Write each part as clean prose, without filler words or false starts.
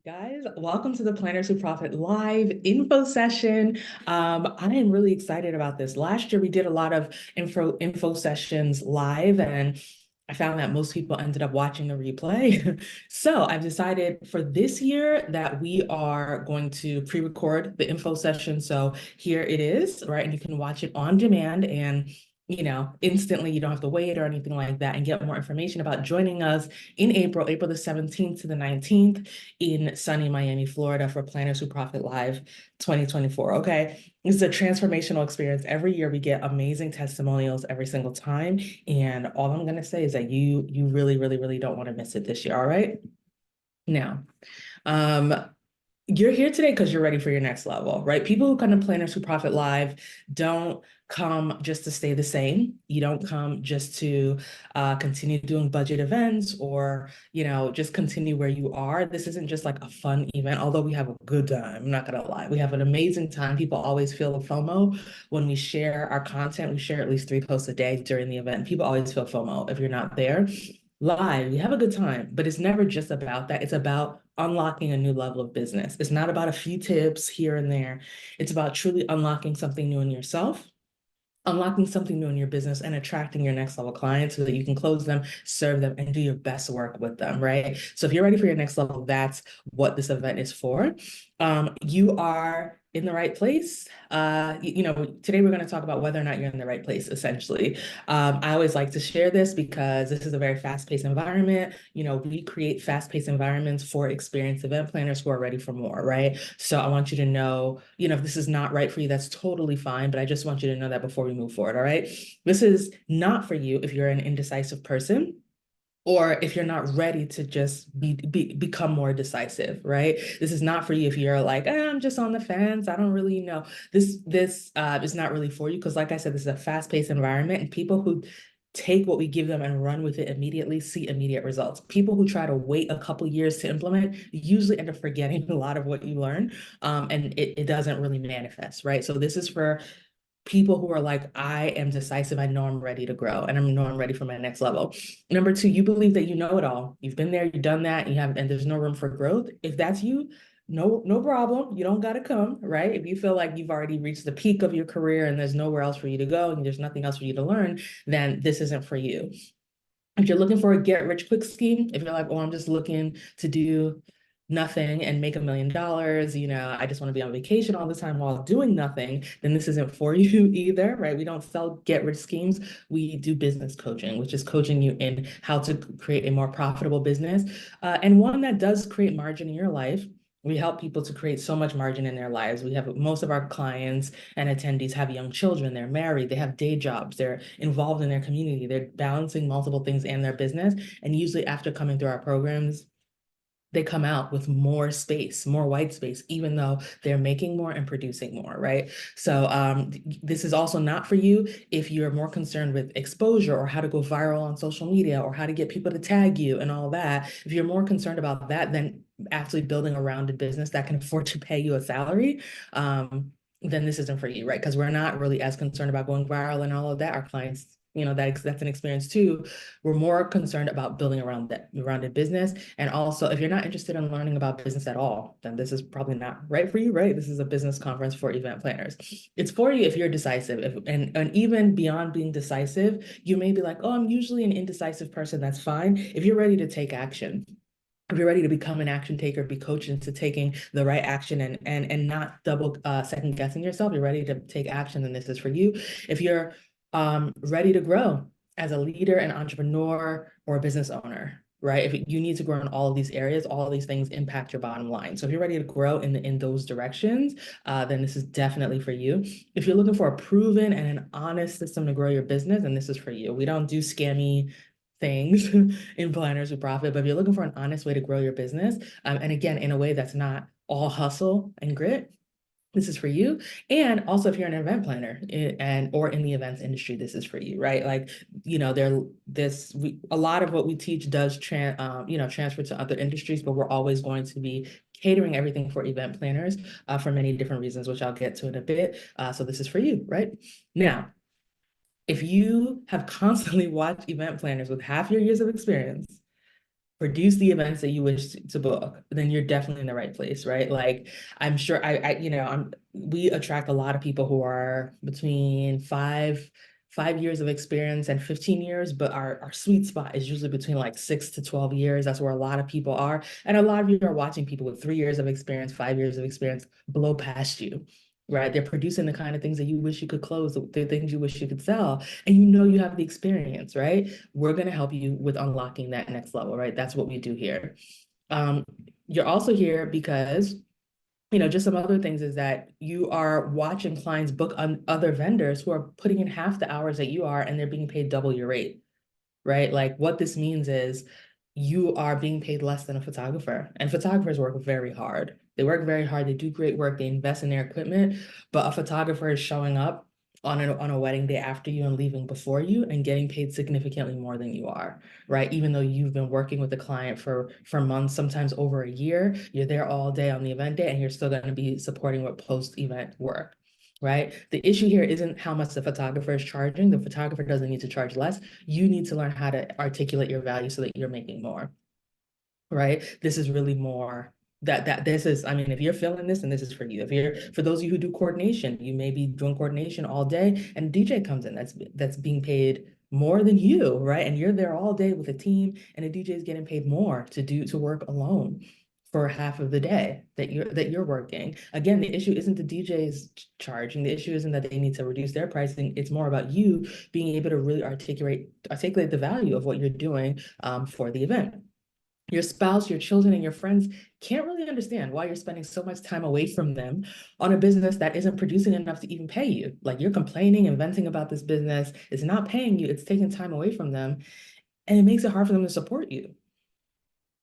Guys, welcome to the Planners Who Profit Live info session. I am really excited about this. Last year, we did a lot of info sessions live, and I found that most people ended up watching the replay. So I've decided for this year that we are going to pre-record the info session. So here it is, right? And you can watch it on demand and instantly. You don't have to wait or anything like that, and get more information about joining us in April the 17th to the 19th in sunny Miami, Florida for Planners Who Profit Live 2024. Okay. This is a transformational experience. Every year we get amazing testimonials every single time. And all I'm going to say is that you really, really, really don't want to miss it this year. All right. Now, um, you're here today because you're ready for your next level, right? People who come to Planners Who Profit Live don't come just to stay the same. You don't come just to continue doing budget events or, just continue where you are. This isn't just like a fun event, although we have a good time. I'm not going to lie. We have an amazing time. People always feel the FOMO when we share our content. We share at least 3 posts a day during the event. People always feel FOMO if you're not there live. You have a good time, but it's never just about that. It's about unlocking a new level of business. It's not about a few tips here and there. It's about truly unlocking something new in yourself, unlocking something new in your business, and attracting your next level clients so that you can close them, serve them, and do your best work with them, right? So if you're ready for your next level, that's what this event is for. You are in the right place. Today we're going to talk about whether or not you're in the right place, essentially. I always like to share this because this is a very fast-paced environment. We create fast-paced environments for experienced event planners who are ready for more, right? So I want you to know, if this is not right for you, that's totally fine. But I just want you to know that before we move forward, all right? This is not for you if you're an indecisive person, or if you're not ready to just become more decisive, right? This is not for you if you're like, I'm just on the fence. I don't really know. This is not really for you because, like I said, this is a fast-paced environment, and people who take what we give them and run with it immediately see immediate results. People who try to wait a couple years to implement usually end up forgetting a lot of what you learn, and it doesn't really manifest, right? So this is for people who are like, I am decisive. I know I'm ready to grow, and I know I'm ready for my next level. Number two, you believe that you know it all. You've been there, you've done that, and there's no room for growth. If that's you, no problem. You don't got to come, right? If you feel like you've already reached the peak of your career and there's nowhere else for you to go and there's nothing else for you to learn, then this isn't for you. If you're looking for a get rich quick scheme, if you're like, oh, I'm just looking to do nothing and make $1 million, I just want to be on vacation all the time while doing nothing, then this isn't for you either, right? We don't sell get rich schemes. We do business coaching, which is coaching you in how to create a more profitable business, and one that does create margin in your life. We help people to create so much margin in their lives. We have most of our clients and attendees have young children, they're married, they have day jobs, they're involved in their community, they're balancing multiple things in their business. And usually after coming through our programs, they come out with more space, more white space, even though they're making more and producing more, right? So this is also not for you if you're more concerned with exposure or how to go viral on social media or how to get people to tag you and all that. If you're more concerned about that than actually building a rounded business that can afford to pay you a salary, then this isn't for you, right? Because we're not really as concerned about going viral and all of that. Our clients, that's an experience too. We're more concerned about building around that rounded business. And also, if you're not interested in learning about business at all, then this is probably not right for you, right? This is a business conference for event planners. It's for you if you're decisive. And even beyond being decisive, you may be like, oh, I'm usually an indecisive person. That's fine. If you're ready to take action, if you're ready to become an action taker, be coached into taking the right action and not double second guessing yourself, you're ready to take action, then this is for you. If you're ready to grow as a leader, an entrepreneur, or a business owner, right? If you need to grow in all of these areas, all of these things impact your bottom line. So if you're ready to grow in those directions, then this is definitely for you. If you're looking for a proven and an honest system to grow your business, then this is for you. We don't do scammy things in Planners Who Profit, but if you're looking for an honest way to grow your business, and again, in a way that's not all hustle and grit, this is for you. And also if you're an event planner or in the events industry, this is for you, right? Like, a lot of what we teach does transfer to other industries, but we're always going to be catering everything for event planners for many different reasons, which I'll get to in a bit. So this is for you, right? Now, if you have constantly watched event planners with half your years of experience produce the events that you wish to book, then you're definitely in the right place, right? Like I'm sure we attract a lot of people who are between five years of experience and 15 years, but our sweet spot is usually between like 6 to 12 years. That's where a lot of people are. And a lot of you are watching people with 3 years of experience, 5 years of experience blow past you. Right. They're producing the kind of things that you wish you could close, the things you wish you could sell. And you know you have the experience, right? We're going to help you with unlocking that next level, right? That's what we do here. Um, you're also here because, just some other things is that you are watching clients book on other vendors who are putting in half the hours that you are, and they're being paid double your rate, right? Like what this means is you are being paid less than a photographer, and photographers work very hard. They work very hard. They do great work. They invest in their equipment, but a photographer is showing up on a wedding day after you and leaving before you and getting paid significantly more than you are, right? Even though you've been working with the client for months, sometimes over a year, you're there all day on the event day, and you're still going to be supporting with post-event work. Right. The issue here isn't how much the photographer is charging. The photographer doesn't need to charge less. You need to learn how to articulate your value so that you're making more. Right. This is really more that this is, I mean, if you're feeling this, and this is for you. For those of you who do coordination, you may be doing coordination all day and DJ comes in that's being paid more than you, right? And you're there all day with a team, and a DJ is getting paid more to work alone for half of the day that you're working. Again, the issue isn't the DJs charging. The issue isn't that they need to reduce their pricing. It's more about you being able to really articulate the value of what you're doing for the event. Your spouse, your children, and your friends can't really understand why you're spending so much time away from them on a business that isn't producing enough to even pay you. Like you're complaining and venting about this business, it's not paying you, it's taking time away from them, and it makes it hard for them to support you,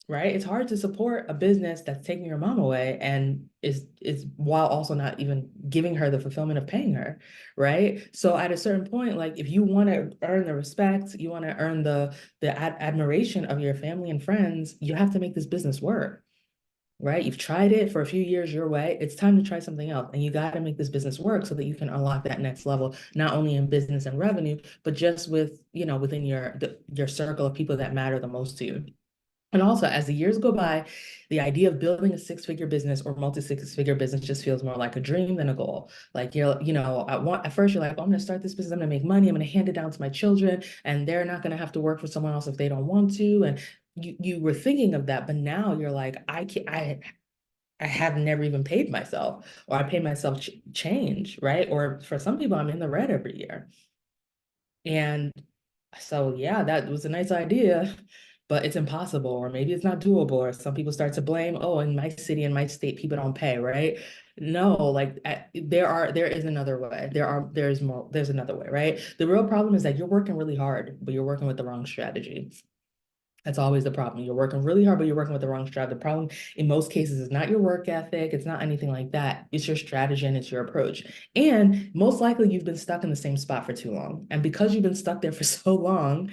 right? It's hard to support a business that's taking your mom away and is while also not even giving her the fulfillment of paying her, right? So at a certain point, like if you want to earn the respect, you want to earn the admiration of your family and friends, you have to make this business work. Right? You've tried it for a few years your way. It's time to try something else. And you got to make this business work so that you can unlock that next level, not only in business and revenue, but just within your circle of people that matter the most to you. And also, as the years go by, the idea of building a six-figure business or multi-six-figure business just feels more like a dream than a goal. Like at first you're like, oh, I'm gonna start this business, I'm gonna make money, I'm gonna hand it down to my children, and they're not gonna have to work for someone else if they don't want to. And you were thinking of that, but now you're like, I have never even paid myself, or I pay myself change, right? Or for some people, I'm in the red every year. And so, yeah, that was a nice idea, but it's impossible, or maybe it's not doable, or some people start to blame, oh, in my city, in my state, people don't pay, right? No, like there is another way. There's another way, right? The real problem is that you're working really hard, but you're working with the wrong strategy. That's always the problem. You're working really hard, but you're working with the wrong strategy. The problem in most cases is not your work ethic. It's not anything like that. It's your strategy and it's your approach. And most likely you've been stuck in the same spot for too long. And because you've been stuck there for so long,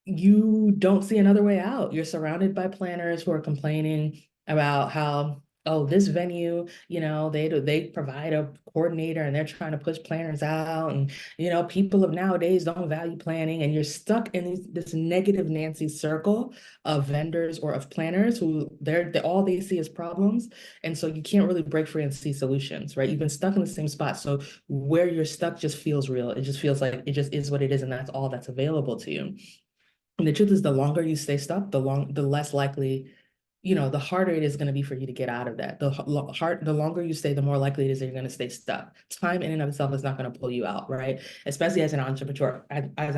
you don't see another way out. You're surrounded by planners who are complaining about how, oh, this venue, they provide a coordinator and they're trying to push planners out. And, people of nowadays don't value planning. And you're stuck in this negative Nancy circle of vendors or of planners who all they see is problems. And so you can't really break free and see solutions, right? You've been stuck in the same spot. So where you're stuck just feels real. It just feels like it just is what it is. And that's all that's available to you. And the truth is, the longer you stay stuck, the less likely, the harder it is going to be for you to get out of that. The longer you stay, the more likely it is that you're going to stay stuck. Time in and of itself is not going to pull you out, right? Especially as an entrepreneur. As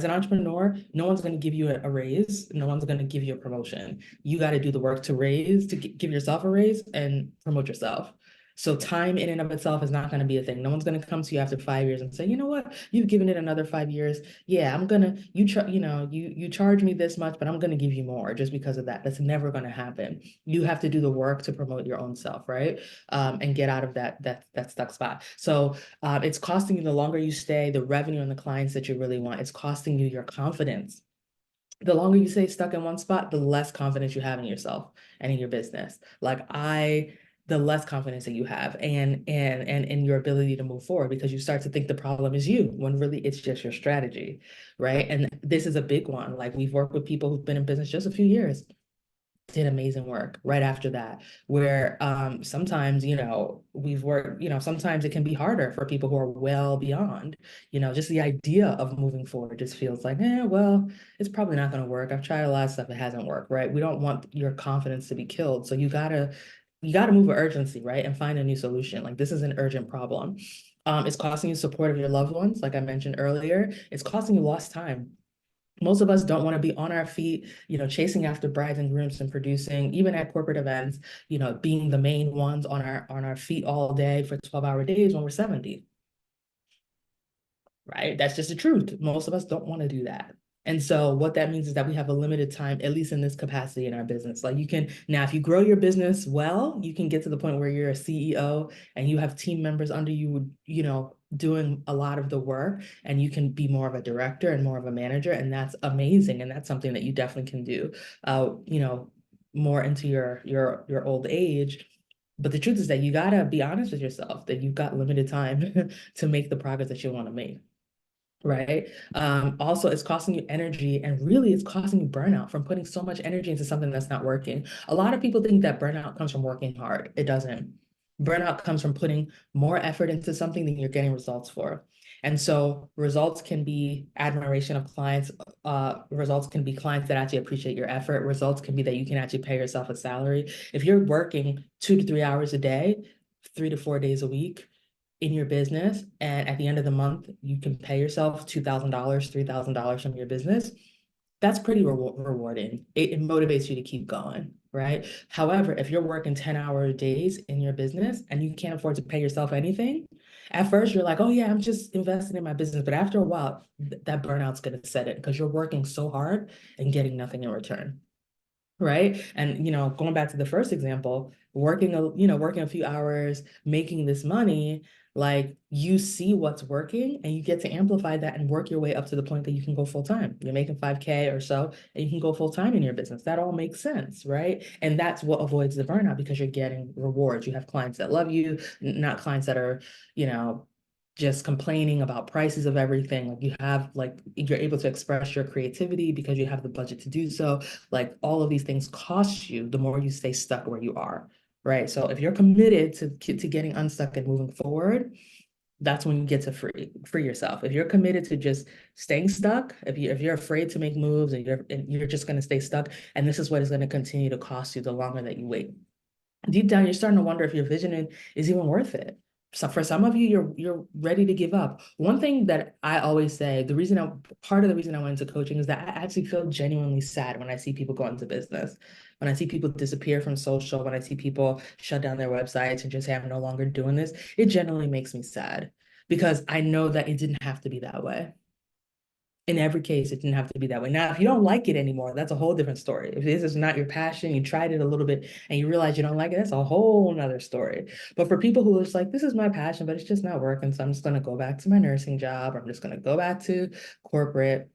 an entrepreneur, no one's going to give you a raise. No one's going to give you a promotion. You got to do the work to give yourself a raise and promote yourself. So time in and of itself is not going to be a thing. No one's going to come to you after 5 years and say, you know what, you've given it another 5 years. Yeah, you charge me this much, but I'm gonna give you more just because of that. That's never gonna happen. You have to do the work to promote your own self, right? And get out of that stuck spot. So it's costing you the longer you stay, the revenue and the clients that you really want. It's costing you your confidence. The longer you stay stuck in one spot, the less confidence you have in yourself and in your business. the less confidence that you have and in your ability to move forward, because you start to think the problem is you when really it's just your strategy, right? And this is a big one. Like, we've worked with people who've been in business just a few years, did amazing work right after that, where sometimes, we've worked, sometimes it can be harder for people who are well beyond, just the idea of moving forward just feels like, well, it's probably not going to work. I've tried a lot of stuff, it hasn't worked, right? We don't want your confidence to be killed, so you gotta move with urgency, right? And find a new solution. Like, this is an urgent problem. It's costing you support of your loved ones, like I mentioned earlier. It's costing you lost time. Most of us don't want to be on our feet, chasing after brides and grooms and producing, even at corporate events, being the main ones on our feet all day for 12-hour days when we're 70, right? That's just the truth. Most of us don't want to do that. And so what that means is that we have a limited time, at least in this capacity in our business. Like, you can, now, if you grow your business well, you can get to the point where you're a CEO and you have team members under you, doing a lot of the work, and you can be more of a director and more of a manager. And that's amazing. And that's something that you definitely can do, more into your old age. But the truth is that you gotta be honest with yourself that you've got limited time to make the progress that you want to make. Right. Also, it's costing you energy, and really it's costing you burnout from putting so much energy into something that's not working. A lot of people think that burnout comes from working hard. It doesn't. Burnout comes from putting more effort into something than you're getting results for. And so results can be admiration of clients. Results can be clients that actually appreciate your effort. Results can be that you can actually pay yourself a salary. If you're working 2 to 3 hours a day, 3 to 4 days a week, in your business, and at the end of the month you can pay yourself $2,000, $3,000 from your business, that's pretty rewarding. It motivates you to keep going, right? However, if you're working 10-hour days in your business and you can't afford to pay yourself anything, at first you're like, oh yeah, I'm just investing in my business, but after a while that burnout's going to set in, because you're working so hard and getting nothing in return. Right. And, going back to the first example, working a few hours, making this money, like, you see what's working and you get to amplify that and work your way up to the point that you can go full time. You're making 5K or so and you can go full time in your business. That all makes sense, right? And that's what avoids the burnout, because you're getting rewards. You have clients that love you, not clients that are, you know, just complaining about prices of everything. Like, you're able to express your creativity because you have the budget to do so. Like, all of these things cost you the more you stay stuck where you are, right? So if you're committed to getting unstuck and moving forward, that's when you get to free yourself. If you're committed to just staying stuck, if you're afraid to make moves, and you're just going to stay stuck, and this is what is going to continue to cost you the longer that you wait. Deep down, you're starting to wonder if your vision is even worth it. So for some of you, you're ready to give up. One thing that I always say, part of the reason I went into coaching is that I actually feel genuinely sad when I see people go into business, when I see people disappear from social, when I see people shut down their websites and just say, I'm no longer doing this. It genuinely makes me sad, because I know that it didn't have to be that way. In every case, it didn't have to be that way. Now, if you don't like it anymore, that's a whole different story. If this is not your passion, you tried it a little bit and you realize you don't like it, that's a whole nother story. But for people who are just like, this is my passion, but it's just not working, so I'm just going to go back to my nursing job, or I'm just going to go back to corporate,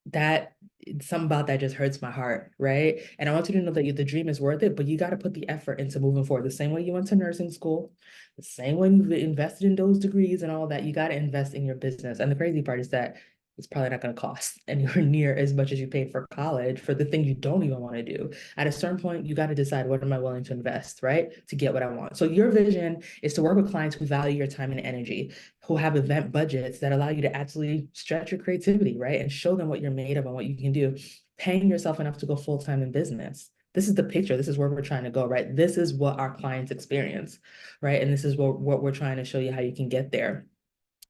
that something about that just hurts my heart, right? And I want you to know that the dream is worth it, but you got to put the effort into moving forward. The same way you went to nursing school, the same way you've invested in those degrees and all that, you got to invest in your business. And the crazy part is that it's probably not going to cost anywhere near as much as you paid for college for the thing you don't even want to do. At a certain point, you got to decide, what am I willing to invest, right? To get what I want. So your vision is to work with clients who value your time and energy, who have event budgets that allow you to actually stretch your creativity, right? And show them what you're made of and what you can do, paying yourself enough to go full-time in business. This is the picture. This is where we're trying to go, right? This is what our clients experience, right? And this is what we're trying to show you how you can get there.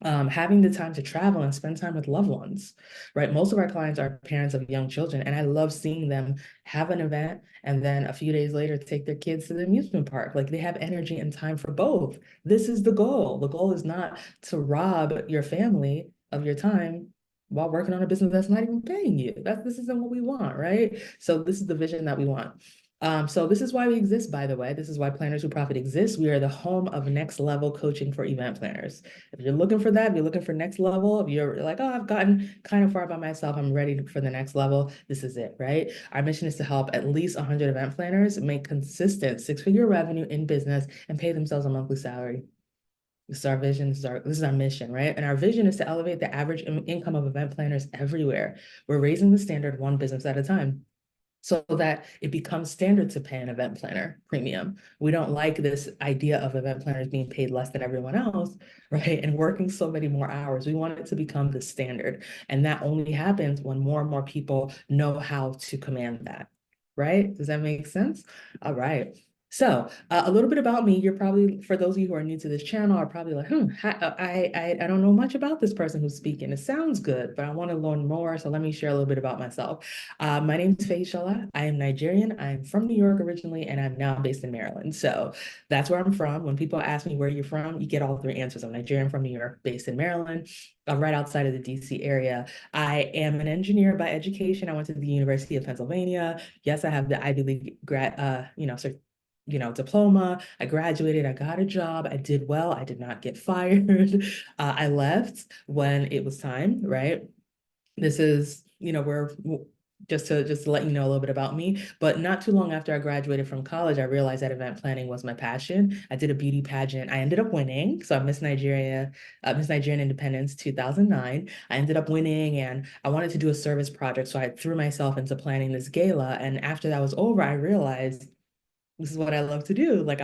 Having the time to travel and spend time with loved ones, right? Most of our clients are parents of young children, and I love seeing them have an event and then a few days later take their kids to the amusement park. Like, they have energy and time for both. This is the goal. The goal is not to rob your family of your time while working on a business that's not even paying you. This isn't what we want, right? So this is the vision that we want. So this is why we exist, by the way. This is why Planners Who Profit exists. We are the home of next level coaching for event planners. If you're looking for that, if you're looking for next level, if you're like, oh, I've gotten kind of far by myself, I'm ready for the next level, this is it, right? Our mission is to help at least 100 event planners make consistent six-figure revenue in business and pay themselves a monthly salary. This is our vision, this is our mission, right? And our vision is to elevate the average income of event planners everywhere. We're raising the standard one business at a time, so that it becomes standard to pay an event planner premium. We don't like this idea of event planners being paid less than everyone else, right? And working so many more hours. We want it to become the standard. And that only happens when more and more people know how to command that, right? Does that make sense? All right. So a little bit about me. You're probably, for those of you who are new to this channel, are probably like, I don't know much about this person who's speaking. It sounds good, but I want to learn more. So let me share a little bit about myself. My name is Faye Shola. I am Nigerian. I'm from New York originally, and I'm now based in Maryland. So that's where I'm from. When people ask me where you're from, you get all three answers. I'm Nigerian from New York, based in Maryland, right outside of the DC area. I am an engineer by education. I went to the University of Pennsylvania. Yes, I have the Ivy League diploma. I graduated, I got a job, I did well, I did not get fired. I left when it was time, right? This is, where just to let you know a little bit about me. But not too long after I graduated from college, I realized that event planning was my passion. I did a beauty pageant. I ended up winning. So I Miss Nigeria, Miss Nigerian Independence 2009. I ended up winning, and I wanted to do a service project. So I threw myself into planning this gala. And after that was over, I realized this is what I love to do. Like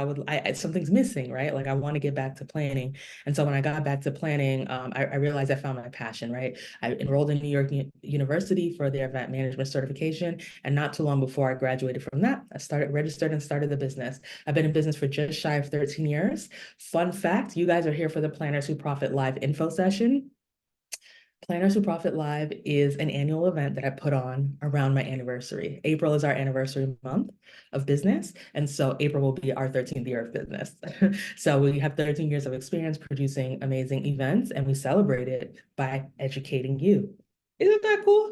something's missing, right? Like I want to get back to planning. And so when I got back to planning, I realized I found my passion, right? I enrolled in New York University for their event management certification. And not too long before I graduated from that, registered and started the business. I've been in business for just shy of 13 years. Fun fact, you guys are here for the Planners Who Profit Live info session. Planners Who Profit Live is an annual event that I put on around my anniversary. April is our anniversary month of business. And so April will be our 13th year of business. So we have 13 years of experience producing amazing events, and we celebrate it by educating you. Isn't that cool?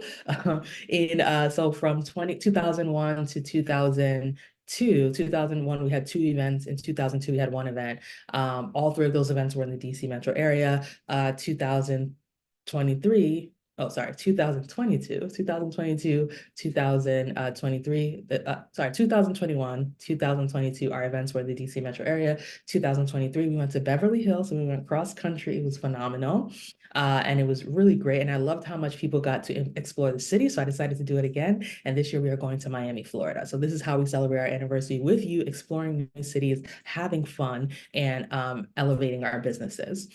So from 2001 to 2001, we had two events. In 2002, we had one event. All three of those events were in the DC metro area. 2023, 2022, 2021, 2022, our events were in the DC metro area. 2023, we went to Beverly Hills, and we went cross country. It was phenomenal. And it was really great. And I loved how much people got to explore the city. So I decided to do it again. And this year we are going to Miami, Florida. So this is how we celebrate our anniversary with you, exploring new cities, having fun, and elevating our businesses.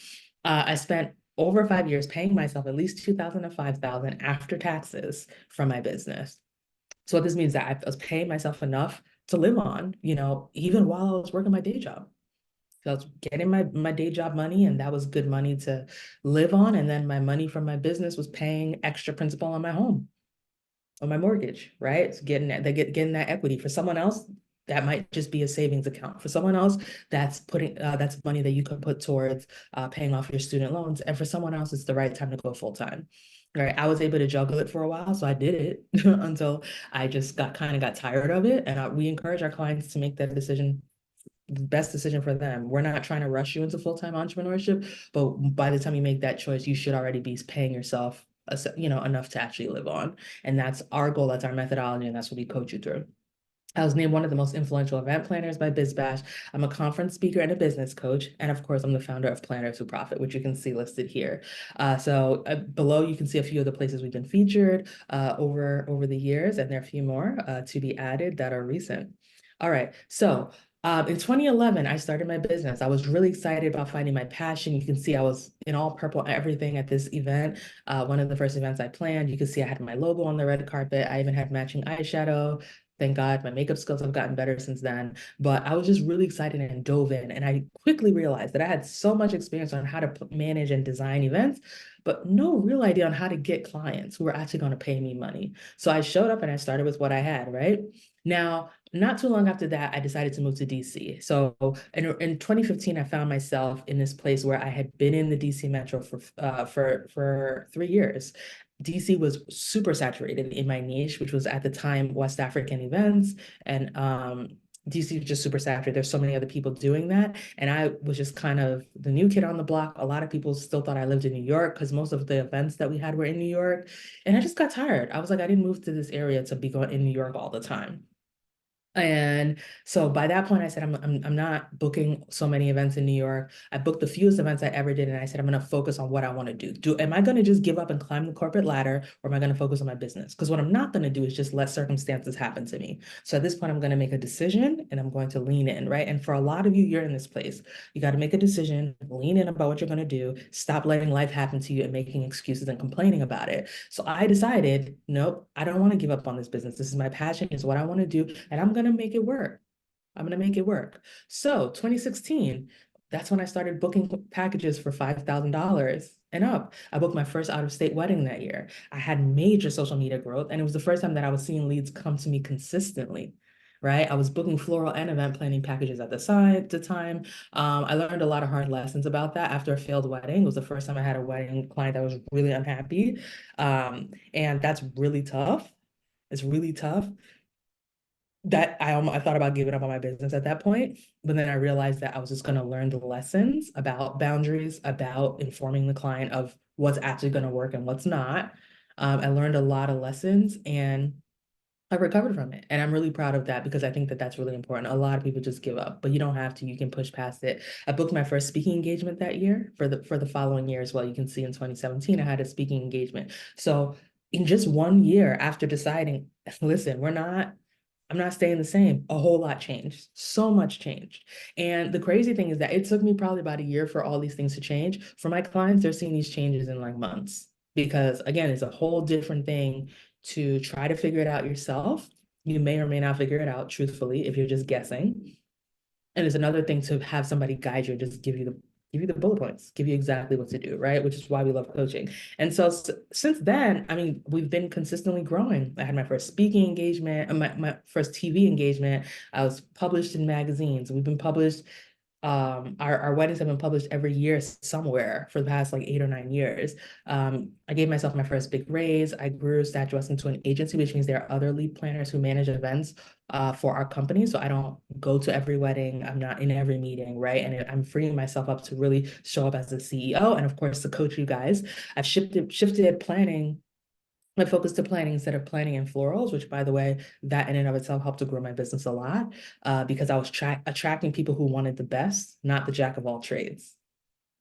I spent over 5 years paying myself at least 2,000 to 5,000 after taxes from my business. So what this means that I was paying myself enough to live on, even while I was working my day job. So I was getting my day job money, and that was good money to live on. And then my money from my business was paying extra principal on my home, on my mortgage, right? It's getting that equity. For someone else, that might just be a savings account. For someone else, that's that's money that you can put towards paying off your student loans. And for someone else, it's the right time to go full time. Right. I was able to juggle it for a while, so I did it until I just got tired of it. And we encourage our clients to make that decision, the best decision for them. We're not trying to rush you into full-time entrepreneurship, but by the time you make that choice, you should already be paying yourself, enough to actually live on. And that's our goal, that's our methodology, and that's what we coach you through. I was named one of the most influential event planners by BizBash. I'm a conference speaker and a business coach. And of course, I'm the founder of Planners Who Profit, which you can see listed here. Below, you can see a few of the places we've been featured over the years, and there are a few more to be added that are recent. All right, so in 2011, I started my business. I was really excited about finding my passion. You can see I was in all purple everything at this event. One of the first events I planned, you can see I had my logo on the red carpet. I even had matching eyeshadow. Thank God my makeup skills have gotten better since then. But I was just really excited and dove in. And I quickly realized that I had so much experience on how to manage and design events, but no real idea on how to get clients who were actually going to pay me money. So I showed up and I started with what I had, right? Now, not too long after that, I decided to move to DC. So in 2015, I found myself in this place where I had been in the DC metro for 3 years. DC was super saturated in my niche, which was at the time West African events. And DC was just super saturated. There's so many other people doing that. And I was just kind of the new kid on the block. A lot of people still thought I lived in New York because most of the events that we had were in New York. And I just got tired. I was like, I didn't move to this area to be going in New York all the time. And so by that point, I said, I'm not booking so many events in New York. I booked the fewest events I ever did. And I said, I'm going to focus on what I want to do. Am I going to just give up and climb the corporate ladder, or am I going to focus on my business? Because what I'm not going to do is just let circumstances happen to me. So at this point, I'm going to make a decision and I'm going to lean in, right? And for a lot of you, you're in this place. You got to make a decision, lean in about what you're going to do, stop letting life happen to you and making excuses and complaining about it. So I decided, nope, I don't want to give up on this business. This is my passion, is what I want to do, and I'm going to make it work. I'm going to make it work. So 2016, that's when I started booking packages for $5,000 and up. I booked my first out-of-state wedding that year. I had major social media growth, and it was the first time that I was seeing leads come to me consistently. Right. I was booking floral and event planning packages at the time. I learned a lot of hard lessons about that after a failed wedding. It was the first time I had a wedding client that was really unhappy. And that's really tough. It's really tough that I thought about giving up on my business at that point, but then I realized that I was just going to learn the lessons about boundaries, about informing the client of what's actually going to work and what's not. I learned a lot of lessons and I recovered from it. And I'm really proud of that because I think that that's really important. A lot of people just give up, but you don't have to. You can push past it. I booked my first speaking engagement that year for the following year as well. You can see in 2017, I had a speaking engagement. So in just 1 year after deciding, listen, I'm not staying the same. A whole lot changed. So much changed. And the crazy thing is that it took me probably about a year for all these things to change. For my clients, they're seeing these changes in like months because again, it's a whole different thing to try to figure it out yourself. You may or may not figure it out truthfully if you're just guessing. And it's another thing to have somebody guide you, just give you the bullet points, give you exactly what to do, right? Which is why we love coaching. And so since then, I mean, we've been consistently growing. I had my first speaking engagement, my first TV engagement. I was published in magazines. We've been published our weddings have been published every year somewhere for the past like 8 or 9 years. I gave myself my first big raise. I grew Statuess into an agency, which means there are other lead planners who manage events for our company. So I don't go to every wedding. I'm not in every meeting, right? And I'm freeing myself up to really show up as the CEO and of course to coach you guys. I've shifted planning my focus to planning instead of planning in florals, which by the way, that in and of itself helped to grow my business a lot because I was attracting people who wanted the best, not the jack of all trades,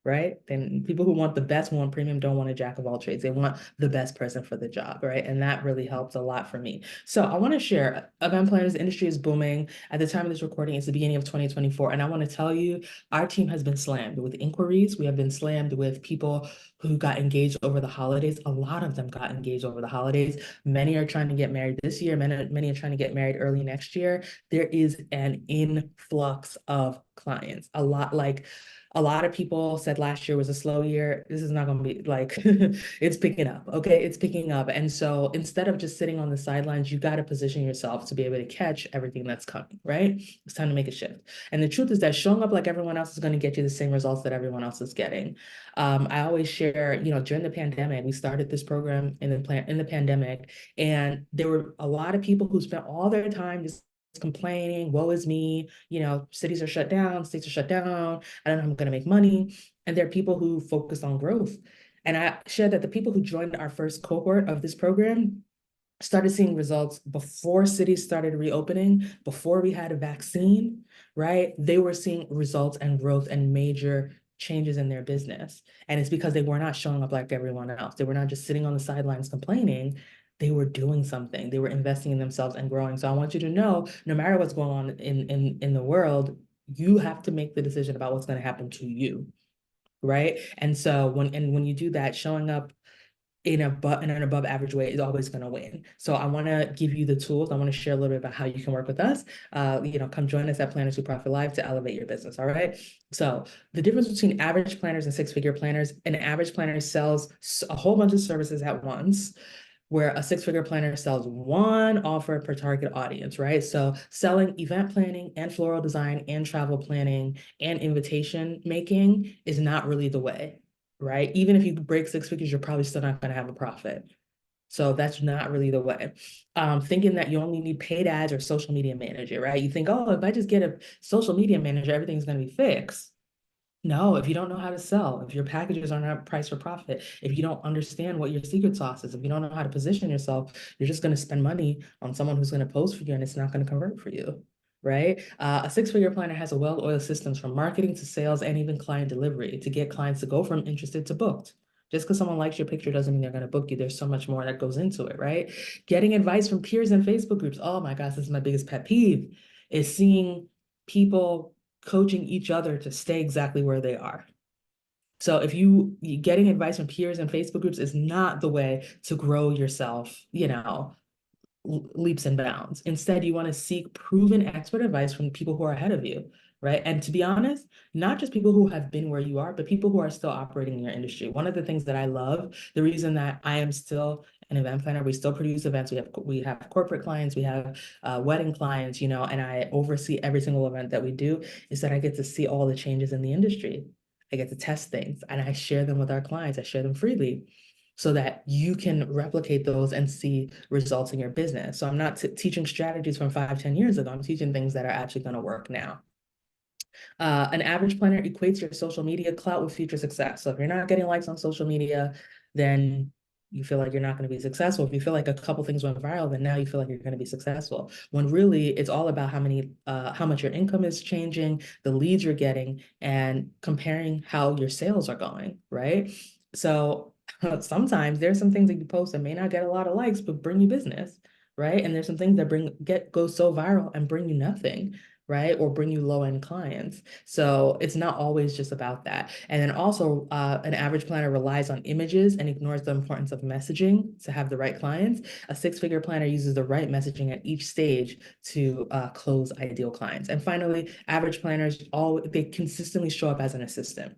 right? And people who want the best, who want premium, don't want a jack of all trades. They want the best person for the job, right? And that really helps a lot for me. So I want to share, event planners industry is booming. At the time of this recording, it's the beginning of 2024. And I want to tell you, our team has been slammed with inquiries. We have been slammed with people who got engaged over the holidays. A lot of them got engaged over the holidays. Many are trying to get married this year. Many are trying to get married early next year. There is an influx of clients. A lot of people said last year was a slow year. This is not going to be like, it's picking up. Okay. It's picking up. And so instead of just sitting on the sidelines, you got to position yourself to be able to catch everything that's coming, right? It's time to make a shift. And the truth is that showing up like everyone else is going to get you the same results that everyone else is getting. I always share, during the pandemic, we started this program in the pandemic, and there were a lot of people who spent all their time just complaining, woe is me, cities are shut down, states are shut down, I don't know how I'm going to make money. And there are people who focus on growth. And I shared that the people who joined our first cohort of this program started seeing results before cities started reopening, before we had a vaccine, right? They were seeing results and growth and major changes in their business. And it's because they were not showing up like everyone else. They were not just sitting on the sidelines complaining. They were doing something. They were investing in themselves and growing. So I want you to know, no matter what's going on in the world, you have to make the decision about what's going to happen to you, right? And so when you do that, showing up in an above average way is always going to win. So I want to give you the tools. I want to share a little bit about how you can work with us. Come join us at Planners Who Profit Live to elevate your business. All right. So the difference between average planners and six-figure planners: an average planner sells a whole bunch of services at once, where a six-figure planner sells one offer per target audience, right? So selling event planning and floral design and travel planning and invitation making is not really the way, right? Even if you break six figures, you're probably still not going to have a profit. So that's not really the way. Thinking that you only need paid ads or social media manager, right? You think, oh, if I just get a social media manager, everything's going to be fixed. No, if you don't know how to sell, if your packages are not priced for profit, if you don't understand what your secret sauce is, if you don't know how to position yourself, you're just going to spend money on someone who's going to post for you and it's not going to convert for you, right? A six-figure planner has a well-oiled systems from marketing to sales and even client delivery to get clients to go from interested to booked. Just because someone likes your picture doesn't mean they're going to book you. There's so much more that goes into it, right? Getting advice from peers and Facebook groups. Oh my gosh, this is my biggest pet peeve, is seeing people coaching each other to stay exactly where they are. So if you getting advice from peers and Facebook groups is not the way to grow yourself, leaps and bounds. Instead, you want to seek proven expert advice from people who are ahead of you, right? And to be honest, not just people who have been where you are, but people who are still operating in your industry. One of the things that I love, the reason that I am still an event planner, we still produce events. We have corporate clients, we have wedding clients, and I oversee every single event that we do, is that I get to see all the changes in the industry. I get to test things and I share them with our clients. I share them freely so that you can replicate those and see results in your business. So I'm not teaching strategies from 5, 10 years ago. I'm teaching things that are actually going to work now. An average planner equates your social media clout with future success. So if you're not getting likes on social media, then you feel like you're not going to be successful. If you feel like a couple things went viral, then now you feel like you're going to be successful. When really it's all about how much your income is changing, the leads you're getting, and comparing how your sales are going, right? So sometimes there's some things that you post that may not get a lot of likes, but bring you business, right? And there's some things that go so viral and bring you nothing, right? Or bring you low-end clients. So it's not always just about that. And then also, an average planner relies on images and ignores the importance of messaging to have the right clients. A six-figure planner uses the right messaging at each stage to close ideal clients. And finally, average planners they consistently show up as an assistant.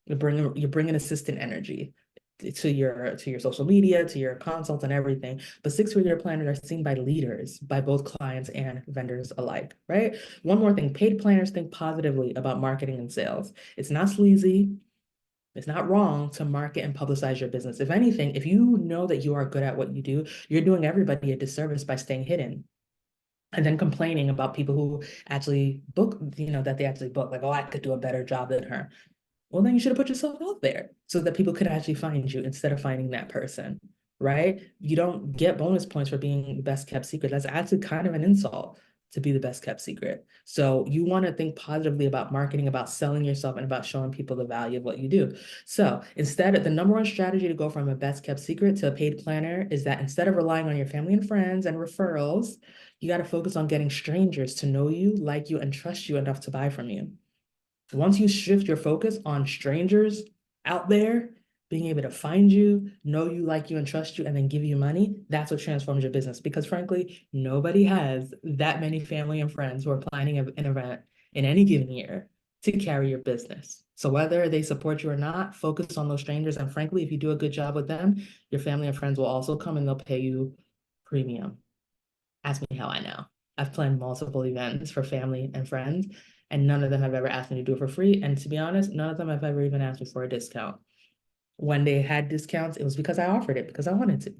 You bring an assistant energy to your social media, to your consults and everything. But six-figure planners are seen by leaders, by both clients and vendors alike, right? One more thing, paid planners think positively about marketing and sales. It's not sleazy. It's not wrong to market and publicize your business. If anything, if you know that you are good at what you do, you're doing everybody a disservice by staying hidden and then complaining about people who actually book, that they actually book, like, oh, I could do a better job than her. Well, then you should have put yourself out there so that people could actually find you instead of finding that person, right? You don't get bonus points for being the best kept secret. That's actually kind of an insult to be the best kept secret. So you want to think positively about marketing, about selling yourself, and about showing people the value of what you do. So instead, the number one strategy to go from a best kept secret to a paid planner is that instead of relying on your family and friends and referrals, you got to focus on getting strangers to know you, like you, and trust you enough to buy from you. Once you shift your focus on strangers out there being able to find you, know you, like you, and trust you, and then give you money, that's what transforms your business. Because frankly, nobody has that many family and friends who are planning an event in any given year to carry your business. So whether they support you or not, focus on those strangers. And frankly, if you do a good job with them, your family and friends will also come and they'll pay you premium. Ask me how I know. I've planned multiple events for family and friends, and none of them have ever asked me to do it for free. And to be honest, none of them have ever even asked me for a discount. When they had discounts, it was because I offered it because I wanted to,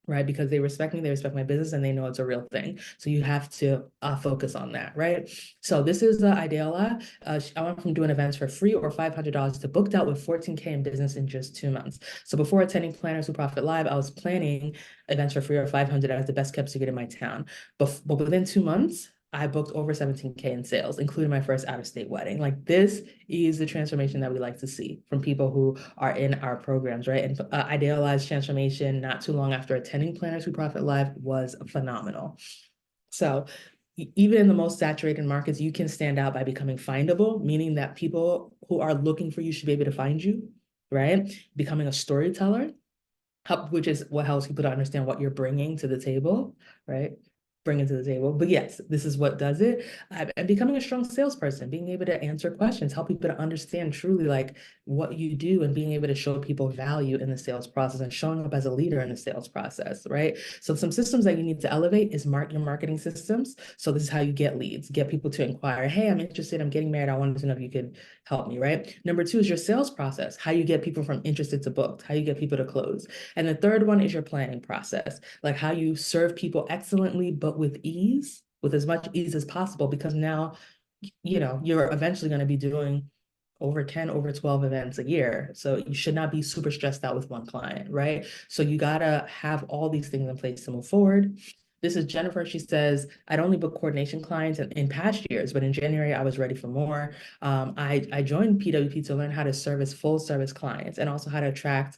right? Because they respect me, they respect my business, and they know it's a real thing. So you have to focus on that, right? So this is Ideala. I went from doing events for free or $500 to booked out with 14K in business in just 2 months. So before attending Planners Who Profit Live, I was planning events for free or 500 as the best kept secret in my town. But within 2 months, I booked over 17K in sales, including my first out-of-state wedding. Like, this is the transformation that we like to see from people who are in our programs, right? And Idealized transformation not too long after attending Planners Who Profit Live was phenomenal. So even in the most saturated markets, you can stand out by becoming findable, meaning that people who are looking for you should be able to find you, right? Becoming a storyteller, which is what helps people to understand what you're bringing to the table, right? bring it to the table. But yes, this is what does it. And becoming a strong salesperson, being able to answer questions, help people to understand truly like what you do, and being able to show people value in the sales process and showing up as a leader in the sales process, right? So some systems that you need to elevate is your marketing systems. So this is how you get leads, get people to inquire, hey, I'm interested, I'm getting married, I wanted to know if you could help me, right? Number two is your sales process, how you get people from interested to booked, how you get people to close. And the third one is your planning process, like how you serve people excellently, but with ease, with as much ease as possible, because now, you're eventually going to be doing over 10, over 12 events a year. So you should not be super stressed out with one client, right? So you got to have all these things in place to move forward. This is Jennifer. She says, I'd only book coordination clients in past years, but in January, I was ready for more. I joined PWP to learn how to service full service clients and also how to attract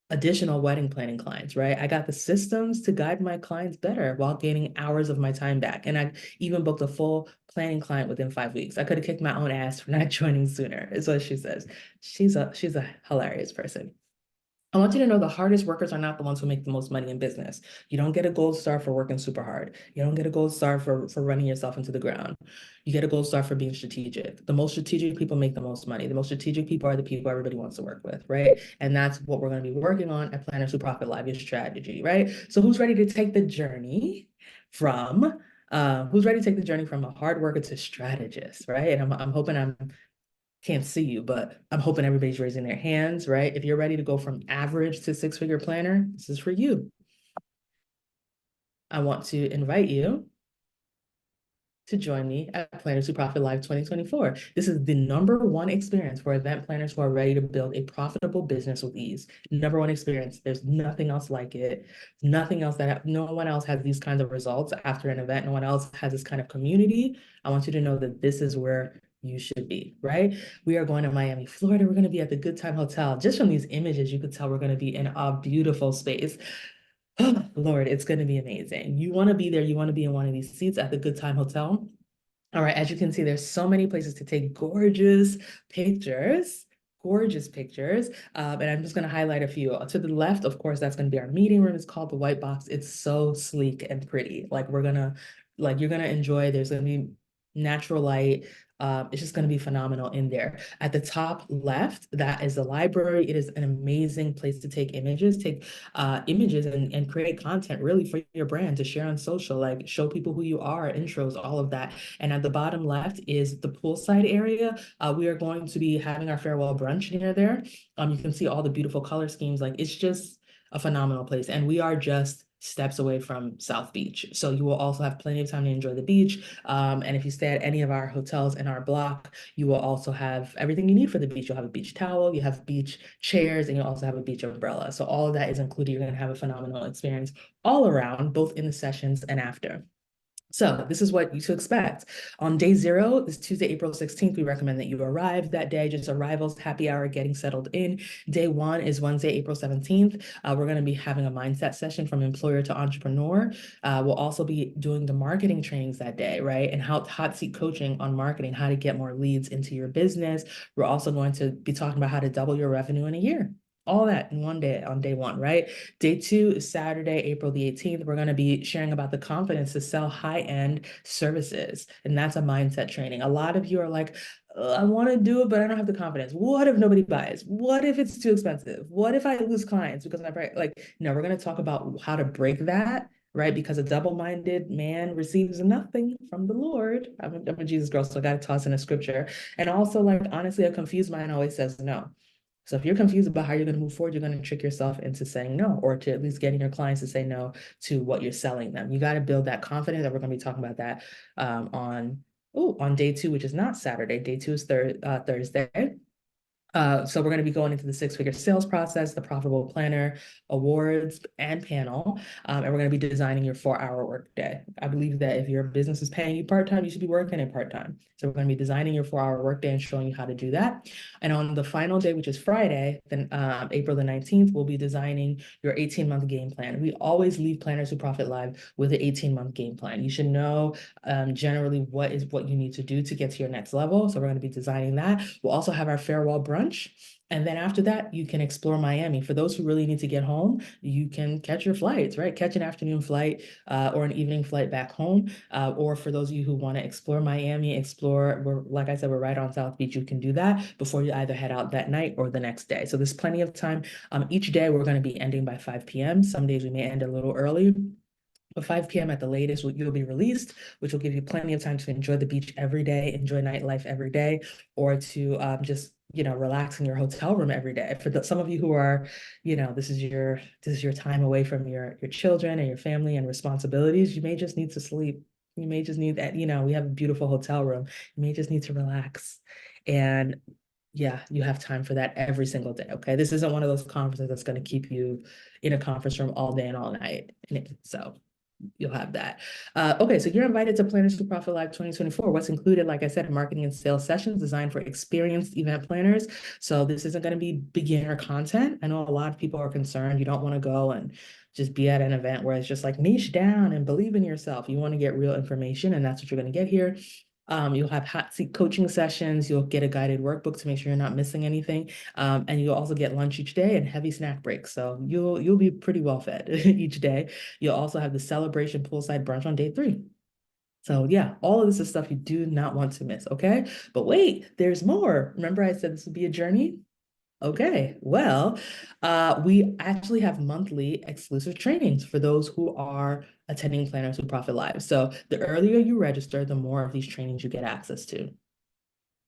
additional wedding planning clients, right? I got the systems to guide my clients better while gaining hours of my time back. And I even booked a full planning client within 5 weeks. I could have kicked my own ass for not joining sooner, is what she says. She's a hilarious person. I want you to know the hardest workers are not the ones who make the most money in business. You don't get a gold star for working super hard. You don't get a gold star for running yourself into the ground. You get a gold star for being strategic. The most strategic people make the most money. The most strategic people are the people everybody wants to work with, right? And that's what we're going to be working on at Planners Who Profit Live, is strategy, right? So who's ready to take the journey from a hard worker to strategist, right? And I'm hoping I'm can't see you, but I'm hoping everybody's raising their hands, right? If you're ready to go from average to six-figure planner, this is for you. I want to invite you to join me at Planners Who Profit Live 2024. This is the #1 experience for event planners who are ready to build a profitable business with ease. #1 experience. There's nothing else like it. Nothing else no one else has these kinds of results after an event. No one else has this kind of community. I want you to know that this is where you should be, right? We are going to Miami, Florida. We're going to be at the Good Time Hotel. Just from these images, you could tell we're going to be in a beautiful space. Oh, Lord, it's going to be amazing. You want to be there. You want to be in one of these seats at the Good Time Hotel. All right, as you can see, there's so many places to take gorgeous pictures. And I'm just going to highlight a few. To the left, of course, that's going to be our meeting room. It's called the White Box. It's so sleek and pretty. You're going to enjoy. There's going to be natural light. It's just going to be phenomenal in there. At the top left, that is the library. It is an amazing place to take images, and create content really for your brand to share on social, like show people who you are, intros, all of that. And at the bottom left is the poolside area. We are going to be having our farewell brunch near there. You can see all the beautiful color schemes. Like, it's just a phenomenal place. And we are just steps away from South Beach. So you will also have plenty of time to enjoy the beach. And if you stay at any of our hotels in our block, you will also have everything you need for the beach. You'll have a beach towel, you have beach chairs, and you'll also have a beach umbrella. So all of that is included. You're going to have a phenomenal experience all around, both in the sessions and after. So this is what you to expect. On day 0, this Tuesday, April 16th, we recommend that you arrive that day, just arrivals, happy hour, getting settled in. Day 1 is Wednesday, April 17th. We're going to be having a mindset session from employer to entrepreneur. We'll also be doing the marketing trainings that day, right? And hot seat coaching on marketing, how to get more leads into your business. We're also going to be talking about how to double your revenue in a year. All that in one day on day 1, right? Day 2 is Saturday, April the 18th. We're going to be sharing about the confidence to sell high-end services. And that's a mindset training. A lot of you are like, I want to do it, but I don't have the confidence. What if nobody buys? What if it's too expensive? What if I lose clients because no, we're going to talk about how to break that, right? Because a double-minded man receives nothing from the Lord. I'm a Jesus girl, so I got to toss in a scripture. And also, honestly, a confused mind always says no. So if you're confused about how you're going to move forward, you're going to trick yourself into saying no, or to at least getting your clients to say no to what you're selling them. You got to build that confidence, and we're going to be talking about that on day 2, which is not Saturday. Day 2 is Thursday. So we're going to be going into the 6-figure sales process, the Profitable Planner Awards and panel, and we're going to be designing your 4-hour workday. I believe that if your business is paying you part-time, you should be working it part-time. So we're going to be designing your 4-hour workday and showing you how to do that. And on the final day, which is Friday, then April the 19th, we'll be designing your 18-month game plan. We always leave Planners Who Profit Live with an 18-month game plan. You should know generally what you need to do to get to your next level. So we're going to be designing that. We'll also have our farewell brunch brunch. And then after that, you can explore Miami. For those who really need to get home, you can catch your flights, right? Catch an afternoon flight or an evening flight back home. Or for those of you who want to explore Miami, like I said, we're right on South Beach. You can do that before you either head out that night or the next day. So there's plenty of time. Each day we're going to be ending by 5 p.m. Some days we may end a little early. But 5 p.m. at the latest, you'll be released, which will give you plenty of time to enjoy the beach every day, enjoy nightlife every day, or to just relax in your hotel room every day. For some of you who are, this is your time away from your children and your family and responsibilities. You may just need to sleep. You may just need that. We have a beautiful hotel room. You may just need to relax, and yeah, you have time for that every single day. Okay, this isn't one of those conferences that's going to keep you in a conference room all day and all night. So you'll have that. Okay, so you're invited to Planners Who Profit Live 2024. What's included, like I said, marketing and sales sessions designed for experienced event planners. So this isn't going to be beginner content. I know a lot of people are concerned. You don't want to go and just be at an event where it's just like niche down and believe in yourself. You want to get real information, and that's what you're going to get here. You'll have hot seat coaching sessions. You'll get a guided workbook to make sure you're not missing anything. And you'll also get lunch each day and heavy snack breaks. So you'll be pretty well fed each day. You'll also have the celebration poolside brunch on day 3. So yeah, all of this is stuff you do not want to miss, okay? But wait, there's more. Remember I said this would be a journey? Okay, well, we actually have monthly exclusive trainings for those who are attending Planners Who Profit Live. So the earlier you register, the more of these trainings you get access to,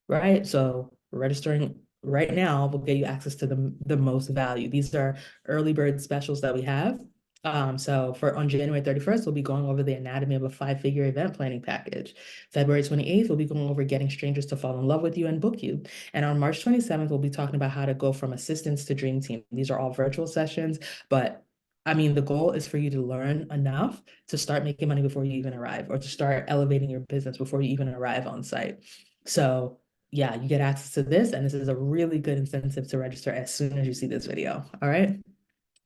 right? So registering right now will get you access to the most value. These are early bird specials that we have. So on January 31st, we'll be going over the anatomy of a 5-figure event planning package. February 28th, we'll be going over getting strangers to fall in love with you and book you. And on March 27th, we'll be talking about how to go from assistants to dream team. These are all virtual sessions, but I mean, the goal is for you to learn enough to start making money before you even arrive, or to start elevating your business before you even arrive on site. So yeah, you get access to this, and this is a really good incentive to register as soon as you see this video. All right.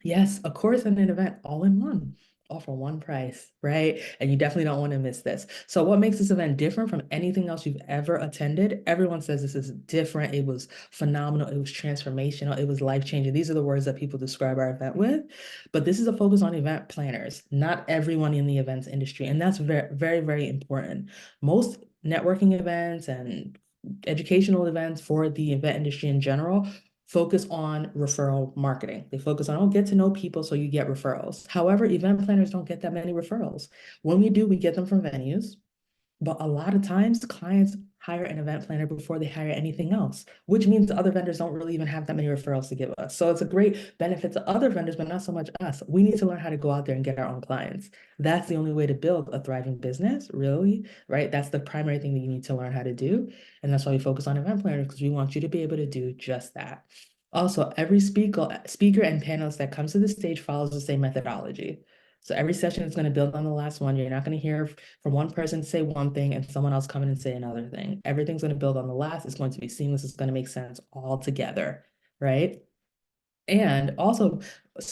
Yes, a course and an event all in one, all for one price, right? And you definitely don't want to miss this. So what makes this event different from anything else you've ever attended? Everyone says this is different. It was phenomenal. It was transformational. It was life-changing. These are the words that people describe our event with. But this is a focus on event planners, not everyone in the events industry. And that's very, very, very important. Most networking events and educational events for the event industry in general focus on referral marketing. They focus on, oh, get to know people so you get referrals. However, event planners don't get that many referrals. When we do, we get them from venues. But a lot of times clients hire an event planner before they hire anything else, which means the other vendors don't really even have that many referrals to give us. So it's a great benefit to other vendors, but not so much us. We need to learn how to go out there and get our own clients. That's the only way to build a thriving business, really, right? That's the primary thing that you need to learn how to do. And that's why we focus on event planners, because we want you to be able to do just that. Also, every speaker and panelist that comes to the stage follows the same methodology. So every session is going to build on the last one. You're not going to hear from one person say one thing and someone else come in and say another thing. Everything's going to build on the last. It's going to be seamless. It's going to make sense all together, right? And also,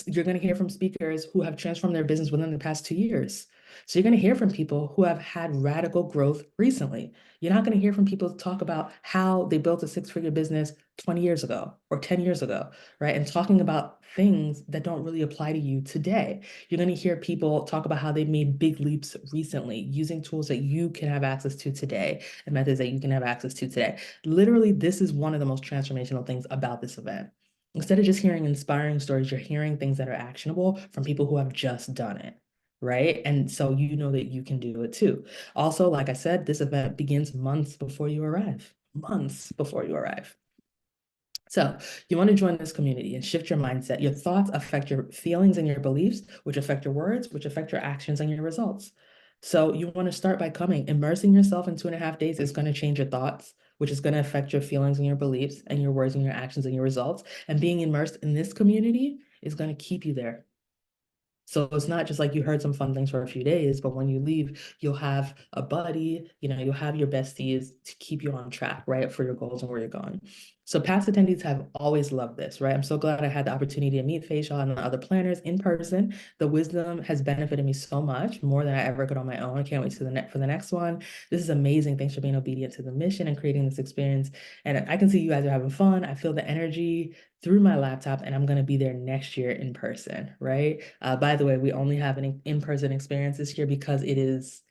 you're going to hear from speakers who have transformed their business within the past 2 years. So you're going to hear from people who have had radical growth recently. You're not going to hear from people talk about how they built a 6-figure business 20 years ago or 10 years ago, right? And talking about things that don't really apply to you today. You're going to hear people talk about how they've made big leaps recently using tools that you can have access to today and methods that you can have access to today. Literally, this is one of the most transformational things about this event. Instead of just hearing inspiring stories, you're hearing things that are actionable from people who have just done it, right? And so you know that you can do it too. Also, like I said, this event begins months before you arrive, months before you arrive. So you want to join this community and shift your mindset. Your thoughts affect your feelings and your beliefs, which affect your words, which affect your actions and your results. So you want to start by coming. Immersing yourself in 2.5 days is going to change your thoughts, which is going to affect your feelings and your beliefs and your words and your actions and your results. And being immersed in this community is going to keep you there. So it's not just like you heard some fun things for a few days, but when you leave, you'll have a buddy, you'll have your besties to keep you on track, right, for your goals and where you're going. So past attendees have always loved this, right? I'm so glad I had the opportunity to meet Faisal and the other planners in person. The wisdom has benefited me so much, more than I ever could on my own. I can't wait to for the next one. This is amazing. Thanks for being obedient to the mission and creating this experience. And I can see you guys are having fun. I feel the energy through my laptop, and I'm going to be there next year in person, right? By the way, we only have an in-person experience this year because it's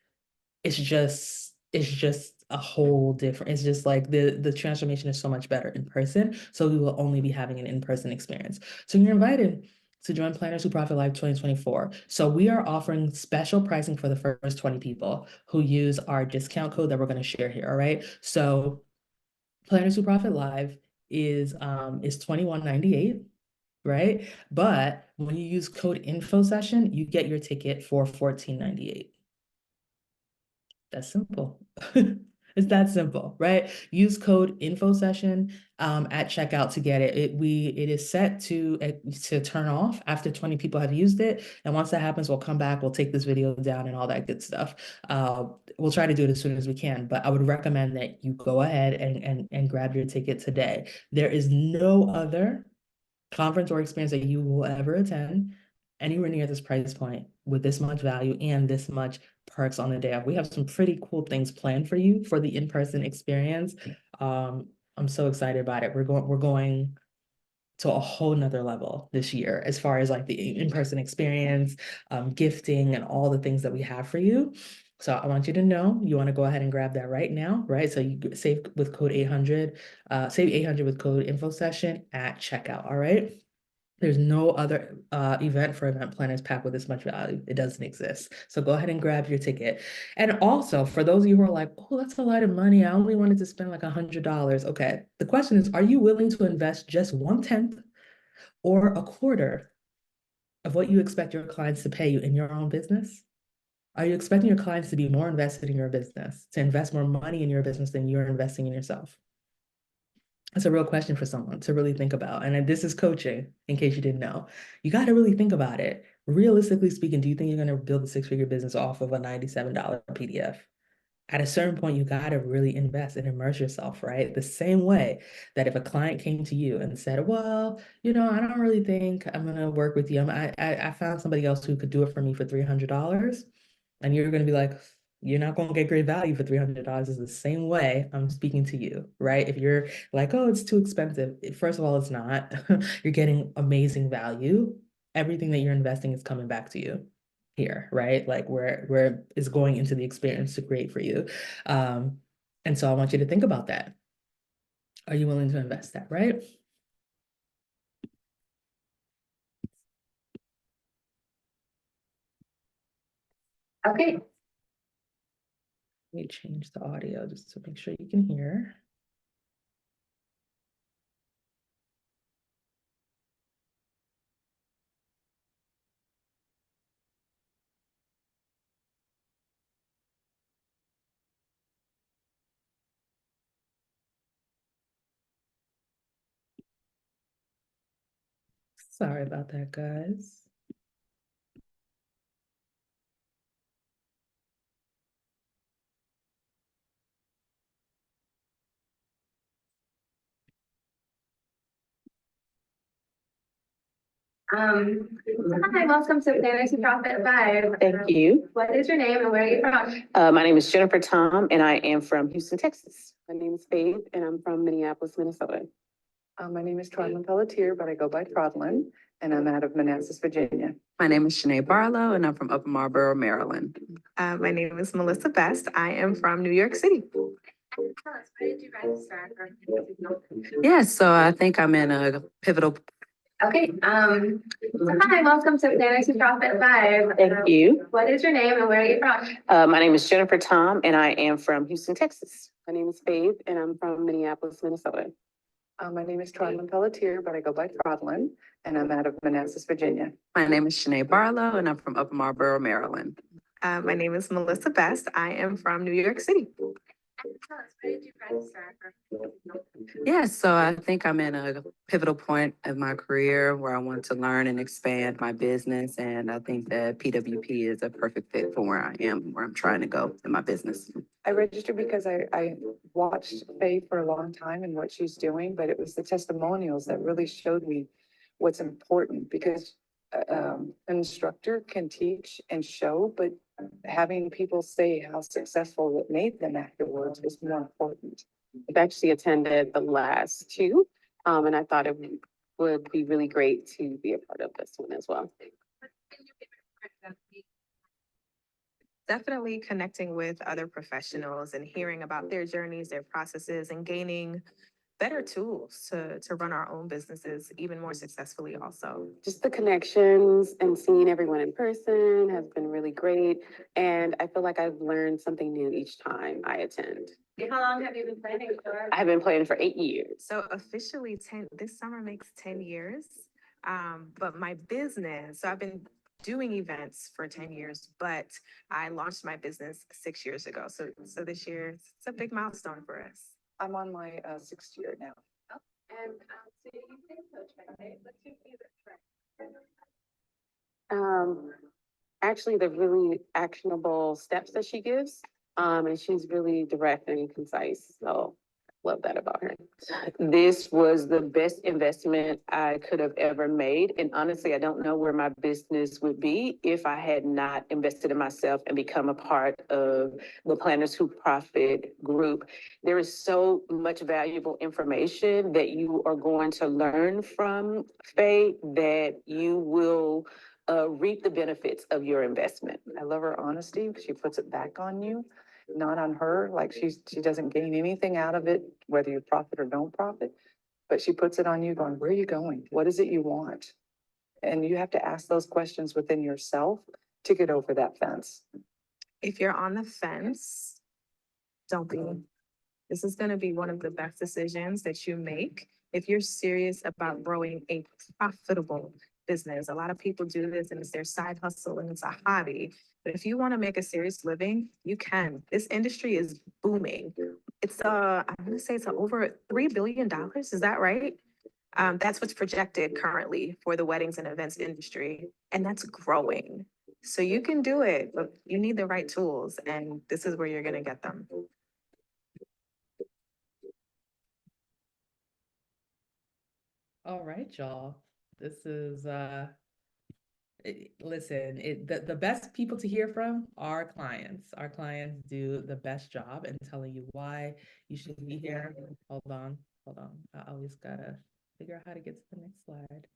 just a whole different, it's just like the transformation is so much better in person. So we will only be having an in-person experience. So you're invited to join Planners Who Profit Live 2024. So we are offering special pricing for the first 20 people who use our discount code that we're going to share here. All right. So Planners Who Profit Live is $21.98, right? But when you use code info session, you get your ticket for $14.98. That's simple. It's that simple, right? Use code INFOSession at checkout to get it. It is set to turn off after 20 people have used it. And once that happens, we'll come back, we'll take this video down and all that good stuff. We'll try to do it as soon as we can, but I would recommend that you go ahead and grab your ticket today. There is no other conference or experience that you will ever attend anywhere near this price point with this much value and this much perks on the day of. We have some pretty cool things planned for you for the in-person experience. I'm so excited about it. We're going to a whole nother level this year as far as like the in-person experience, gifting, and all the things that we have for you. So I want you to know you want to go ahead and grab that right now, right? So you save with code 800, save 800 with code INFOSession at checkout, all right? There's no other event for event planners packed with this much value. It doesn't exist. So go ahead and grab your ticket. And also, for those of you who are like, oh, that's a lot of money. I only wanted to spend like $100. Okay. The question is, are you willing to invest just 1/10 or a quarter of what you expect your clients to pay you in your own business? Are you expecting your clients to be more invested in your business, to invest more money in your business than you're investing in yourself? It's a real question for someone to really think about. And this is coaching, in case you didn't know. You got to really think about it. Realistically speaking, do you think you're going to build a six-figure business off of a $97 PDF? At a certain point, you got to really invest and immerse yourself, right? The same way that if a client came to you and said, well, I don't really think I'm going to work with you. I found somebody else who could do it for me for $300. And you're going to be like, you're not going to get great value for $300. Is the same way I'm speaking to you, right? If you're like, oh, it's too expensive. First of all, it's not. You're getting amazing value. Everything that you're investing is coming back to you here, right? Like where is going into the experience to create for you. And so I want you to think about that. Are you willing to invest that, right? Okay. Let me change the audio just to make sure you can hear. Sorry about that, guys. Hi, welcome to Planners Who Profit Live. Thank you. What is your name and where are you from? My name is Jennifer Tom, and I am from Houston, Texas. My name is Faith, and I'm from Minneapolis, Minnesota. My name is Trudlin Pelletier, but I go by Trudlin, and I'm out of Manassas, Virginia. My name is Shanae Barlow, and I'm from Upper Marlboro, Maryland. My name is Melissa Best. I am from New York City. Tell us, why did you register? Yes, so I think I'm in a pivotal. Okay, hi, welcome to Planners Who Profit Live. Thank you. What is your name and where are you from? My name is Jennifer Tom, and I am from Houston, Texas. My name is Faith, and I'm from Minneapolis, Minnesota. My name is Trudlin Pelletier, but I go by Trudlin, and I'm out of Manassas, Virginia. My name is Shanae Barlow, and I'm from Upper Marlboro, Maryland. My name is Melissa Best. I am from New York City. Tell us, why did you register? Yes, so I think I'm in a pivotal point of my career where I want to learn and expand my business. And I think that PWP is a perfect fit for where I am, where I'm trying to go in my business. I registered because I watched Faye for a long time and what she's doing, but it was the testimonials that really showed me what's important because an instructor can teach and show, but having people say how successful it made them afterwards is more important. I've actually attended the last two, and I thought it would be really great to be a part of this one as well. Definitely connecting with other professionals and hearing about their journeys, their processes, and gaining better tools to run our own businesses even more successfully also. Just the connections and seeing everyone in person has been really great. And I feel like I've learned something new each time I attend. How long have you been planning for? I've been planning for 8 years. So officially this summer makes 10 years. But my business, so I've been doing events for 10 years, but I launched my business 6 years ago. So this year, it's a big milestone for us. I'm on my sixth year now. And, so you think coach, right? What's your favorite trick? Actually, the really actionable steps that she gives, and she's really direct and concise. So love that about her. This was the best investment I could have ever made. And honestly, I don't know where my business would be if I had not invested in myself and become a part of the Planners Who Profit group. There is so much valuable information that you are going to learn from Faye that you will reap the benefits of your investment. I love her honesty. She puts it back on you, not on her. Like she doesn't gain anything out of it, whether you profit or don't profit. But she puts it on you going, where are you going? What is it you want? And you have to ask those questions within yourself to get over that fence. If you're on the fence, don't be. This is going to be one of the best decisions that you make if you're serious about growing a profitable business. A lot of people do this and it's their side hustle and it's a hobby. But if you want to make a serious living, you can. This industry is booming. It's I'm gonna say it's over $3 billion. Is that right? That's what's projected currently for the weddings and events industry, and that's growing. So you can do it, but you need the right tools, and this is where you're gonna get them. All right, y'all. This is listen, the best people to hear from are clients. Our clients do the best job in telling you why you should be here. Hold on. I always gotta figure out how to get to the next slide.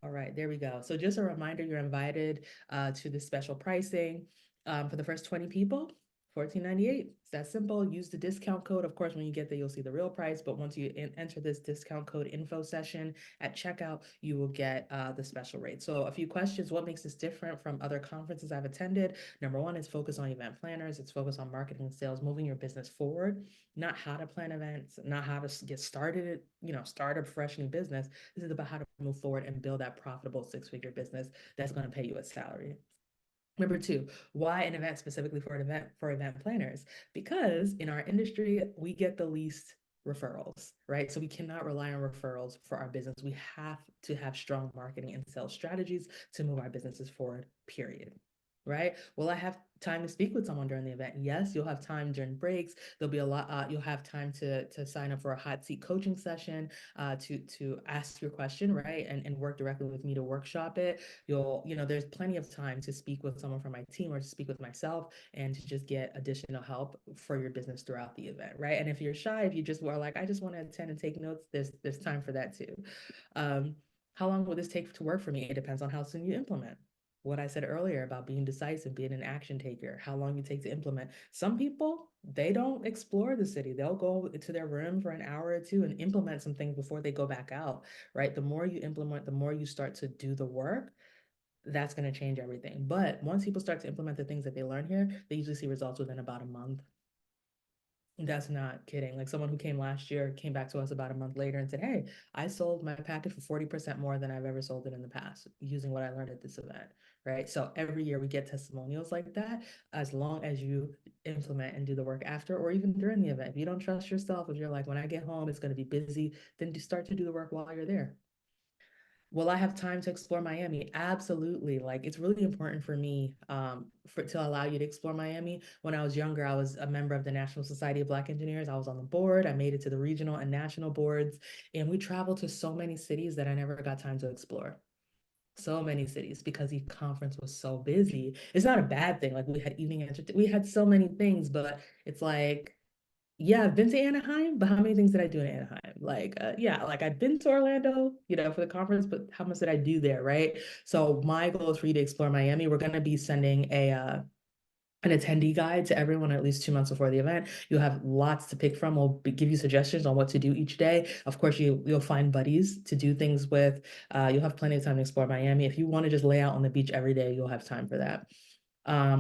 All right, there we go. So just a reminder, you're invited to the special pricing for the first 20 people. $14.98. It's that simple. Use the discount code. Of course, when you get there, you'll see the real price. But once you enter this discount code info session at checkout, you will get the special rate. So a few questions. What makes this different from other conferences I've attended? Number one is focus on event planners. It's focused on marketing and sales, moving your business forward, not how to plan events, not how to get started, start a fresh new business. This is about how to move forward and build that profitable six-figure business that's going to pay you a salary. Number two, why an event specifically for event planners? Because in our industry, we get the least referrals, right? So we cannot rely on referrals for our business. We have to have strong marketing and sales strategies to move our businesses forward, period. Right? Will I have time to speak with someone during the event? Yes, you'll have time during breaks. There'll be a lot. You'll have time to sign up for a hot seat coaching session, to ask your question, right, and work directly with me to workshop it. There's plenty of time to speak with someone from my team or to speak with myself and to just get additional help for your business throughout the event, right? And if you're shy, if you just were like, I just want to attend and take notes, there's time for that too. How long will this take to work for me? It depends on how soon you implement. What I said earlier about being decisive, being an action taker, how long you take to implement. Some people, they don't explore the city. They'll go to their room for an hour or two and implement some things before they go back out, right? The more you implement, the more you start to do the work, that's going to change everything. But once people start to implement the things that they learn here, they usually see results within about a month. That's not kidding. Like someone who came last year came back to us about a month later and said, hey, I sold my package for 40% more than I've ever sold it in the past using what I learned at this event, right? So every year we get testimonials like that, as long as you implement and do the work after or even during the event. If you don't trust yourself, if you're like, when I get home, it's going to be busy, then you start to do the work while you're there. Will I have time to explore Miami? Absolutely. Like it's really important for me for to allow you to explore Miami. When I was younger, I was a member of the National Society of Black Engineers. I was on the board. I made it to the regional and national boards, and we traveled to so many cities that I never got time to explore. So many cities because the conference was so busy. It's not a bad thing. Like we had evening entertainment, we had so many things, but it's like yeah, I've been to Anaheim, but how many things did I do in Anaheim? Like, yeah, like I've been to Orlando, for the conference, but how much did I do there, right? So my goal is for you to explore Miami. We're going to be sending an attendee guide to everyone at least 2 months before the event. You'll have lots to pick from. Give you suggestions on what to do each day. Of course, you'll find buddies to do things with. You'll have plenty of time to explore Miami. If you want to just lay out on the beach every day, you'll have time for that.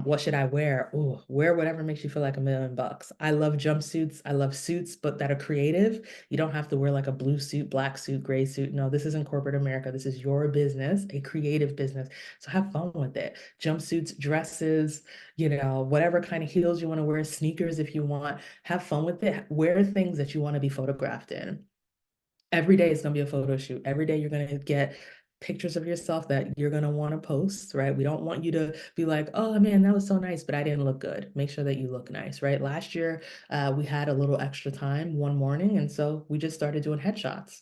What should I wear? Oh, wear whatever makes you feel like $1,000,000. I love jumpsuits. I love suits, but that are creative. You don't have to wear like a blue suit, black suit, gray suit. No, this isn't corporate America. This is your business, a creative business. So have fun with it. Jumpsuits, dresses, whatever kind of heels you want to wear, sneakers if you want. Have fun with it. Wear things that you want to be photographed in. Every day is going to be a photo shoot. Every day you're going to get pictures of yourself that you're going to want to post, right? We don't want you to be like, oh man, that was so nice, but I didn't look good. Make sure that you look nice, right? Last year, we had a little extra time one morning, and so we just started doing headshots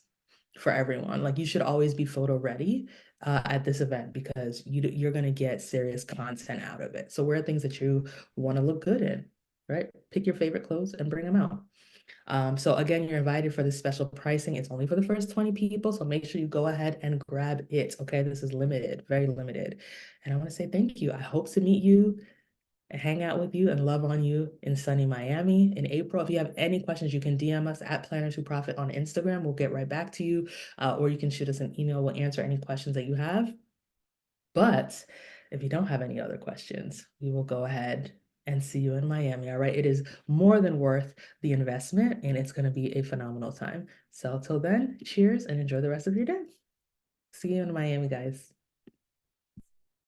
for everyone. Like you should always be photo ready at this event because you're going to get serious content out of it. So wear things that you want to look good in, right? Pick your favorite clothes and bring them out. So again, you're invited for this special pricing. It's only for the first 20 people, so make sure you go ahead and grab it. Okay, this is limited, very limited. And I want to say thank you. I hope to meet you and hang out with you and love on you in sunny Miami in April. If you have any questions, you can DM us at Planners Who Profit on Instagram. We'll get right back to you, or you can shoot us an email. We'll answer any questions that you have. But if you don't have any other questions, we will go ahead and see you in Miami. All right. It is more than worth the investment and it's going to be a phenomenal time. So till then, cheers and enjoy the rest of your day. See you in Miami, guys.